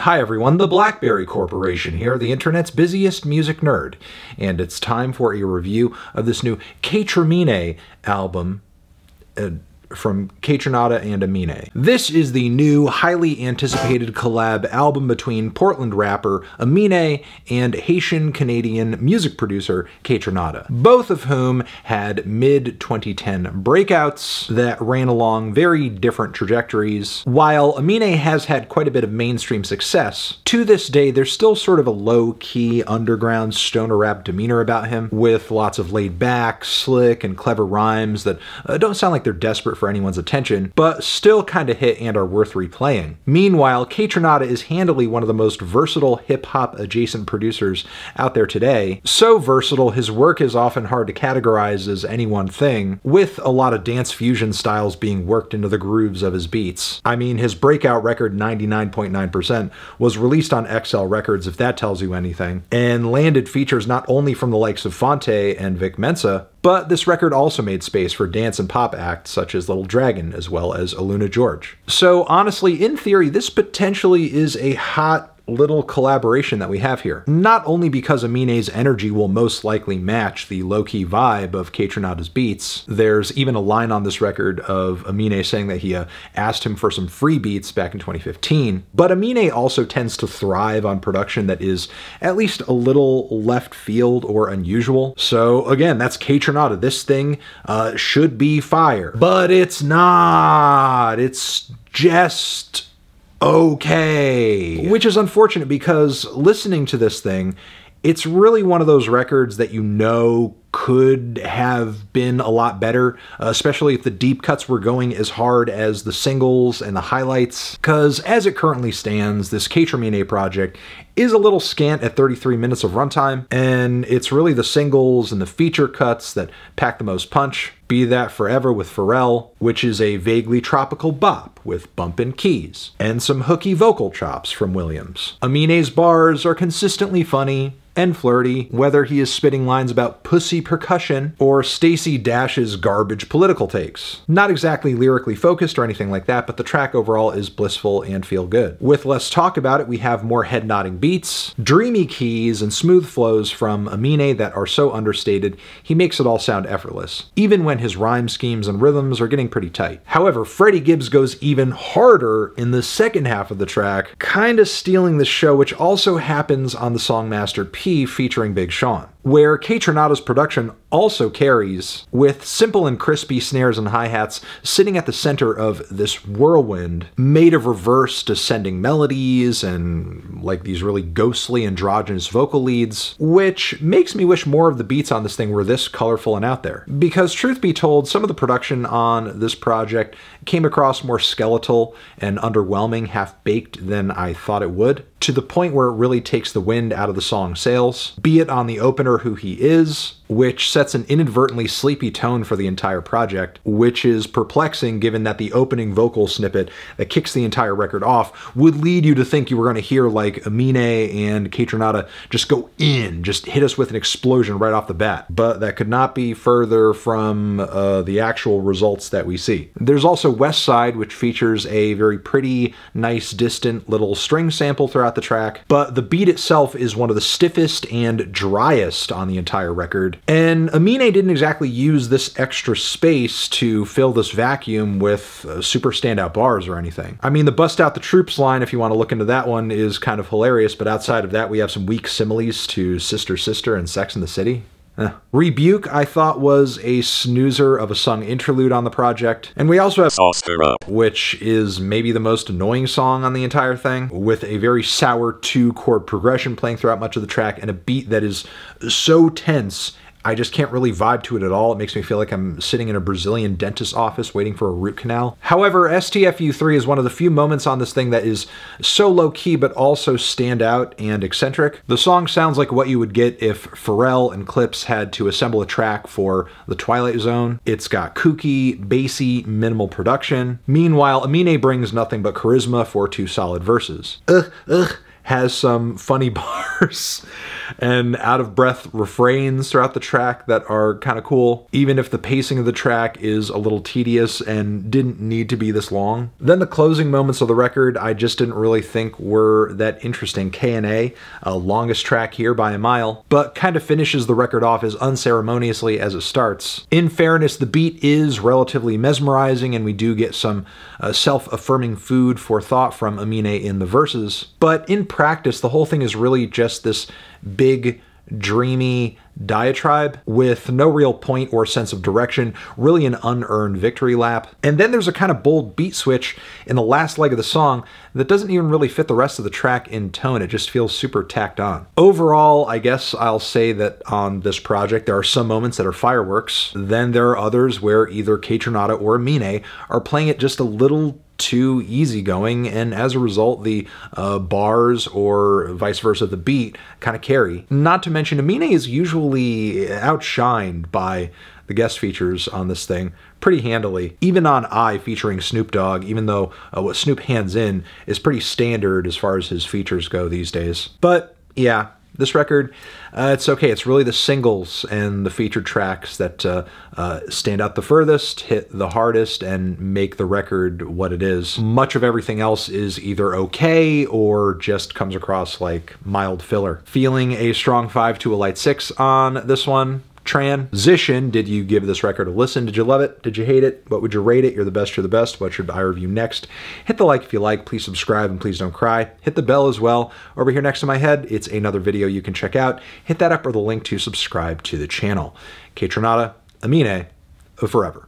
Hi everyone, the BlackBerry Corporation here, the internet's busiest music nerd, and it's time for a review of this new KaytrAminé album from KAYTRANADA and Aminé. This is the new, highly anticipated collab album between Portland rapper Aminé and Haitian-Canadian music producer KAYTRANADA, both of whom had mid-2010 breakouts that ran along very different trajectories. While Aminé has had quite a bit of mainstream success, to this day there's still sort of a low-key underground stoner rap demeanor about him, with lots of laid-back, slick, and clever rhymes that don't sound like they're desperate for anyone's attention, but still kind of hit and are worth replaying. Meanwhile, KAYTRANADA is handily one of the most versatile hip-hop adjacent producers out there today. So versatile, his work is often hard to categorize as any one thing, with a lot of dance fusion styles being worked into the grooves of his beats. I mean, his breakout record 99.9% was released on XL Records, if that tells you anything, and landed features not only from the likes of Fonte and Vic Mensa, but this record also made space for dance and pop acts such as Little Dragon, as well as Aluna George. So honestly, in theory, this potentially is a hot little collaboration that we have here. Not only because Aminé's energy will most likely match the low-key vibe of KAYTRANADA's beats. There's even a line on this record of Aminé saying that he asked him for some free beats back in 2015. But Aminé also tends to thrive on production that is at least a little left field or unusual. So again, that's KAYTRANADA. This thing should be fire. But it's not. It's just okay. Which is unfortunate because listening to this thing, it's really one of those records that you know could have been a lot better, especially if the deep cuts were going as hard as the singles and the highlights. Because as it currently stands, this KAYTRAminé project is a little scant at 33 minutes of runtime, and it's really the singles and the feature cuts that pack the most punch. Be that Forever with Pharrell, which is a vaguely tropical bop with bumpin' keys, and some hooky vocal chops from Williams. Aminé's bars are consistently funny and flirty, whether he is spitting lines about pussy percussion or Stacey Dash's garbage political takes. Not exactly lyrically focused or anything like that, but the track overall is blissful and feel good. With less talk about it, we have more head-nodding beats, dreamy keys, and smooth flows from Aminé that are so understated, he makes it all sound effortless, even when his rhyme schemes and rhythms are getting pretty tight. However, Freddie Gibbs goes even harder in the second half of the track, kinda stealing the show, which also happens on the song Master P featuring Big Sean, where KAYTRANADA's production also carries, with simple and crispy snares and hi-hats sitting at the center of this whirlwind made of reverse descending melodies and like these really ghostly androgynous vocal leads, which makes me wish more of the beats on this thing were this colorful and out there. Because truth be told, some of the production on this project came across more skeletal and underwhelming, half-baked than I thought it would, to the point where it really takes the wind out of the song's sails, be it on the opener Who He Is, which sets an inadvertently sleepy tone for the entire project, which is perplexing given that the opening vocal snippet that kicks the entire record off would lead you to think you were going to hear like Aminé and KAYTRANADA just go in, just hit us with an explosion right off the bat. But that could not be further from the actual results that we see. There's also West Side, which features a very pretty, nice, distant little string sample throughout the track, but the beat itself is one of the stiffest and driest on the entire record. And Aminé didn't exactly use this extra space to fill this vacuum with super standout bars or anything. I mean, the Bust Out the Troops line, if you want to look into that one, is kind of hilarious, but outside of that, we have some weak similes to Sister Sister and Sex and the City. Rebuke, I thought, was a snoozer of a sung interlude on the project. And we also have Sauce Her Up, which is maybe the most annoying song on the entire thing, with a very sour 2-chord progression playing throughout much of the track and a beat that is so tense I just can't really vibe to it at all. It makes me feel like I'm sitting in a Brazilian dentist's office waiting for a root canal. However, STFU3 is one of the few moments on this thing that is so low-key but also stand out and eccentric. The song sounds like what you would get if Pharrell and Clips had to assemble a track for The Twilight Zone. It's got kooky, bassy, minimal production. Meanwhile, Aminé brings nothing but charisma for 2 solid verses. has some funny bars and out-of-breath refrains throughout the track that are kind of cool, even if the pacing of the track is a little tedious and didn't need to be this long. Then the closing moments of the record I just didn't really think were that interesting. K&A, longest track here by a mile, but kind of finishes the record off as unceremoniously as it starts. In fairness, the beat is relatively mesmerizing, and we do get some self-affirming food for thought from Aminé in the verses, but in practice, the whole thing is really just this big, dreamy diatribe with no real point or sense of direction, really an unearned victory lap. And then there's a kind of bold beat switch in the last leg of the song that doesn't even really fit the rest of the track in tone. It just feels super tacked on. Overall, I guess I'll say that on this project, there are some moments that are fireworks. Then there are others where either KAYTRANADA or Aminé are playing it just a little too easygoing, and as a result, the bars or vice versa, the beat kind of carry. Not to mention, Aminé is usually outshined by the guest features on this thing pretty handily. Even on I featuring Snoop Dogg, even though what Snoop hands in is pretty standard as far as his features go these days. But yeah, this record, it's okay. It's really the singles and the featured tracks that stand out the furthest, hit the hardest, and make the record what it is. Much of everything else is either okay or just comes across like mild filler. Feeling a strong 5 to a light 6 on this one. Transition, did you give this record a listen? Did you love it? Did you hate it? What would you rate it? You're the best, you're the best. What should I review next? Hit the like if you like. Please subscribe and please don't cry. Hit the bell as well. Over here next to my head, it's another video you can check out. Hit that up or the link to subscribe to the channel. KAYTRANADA, Aminé, forever.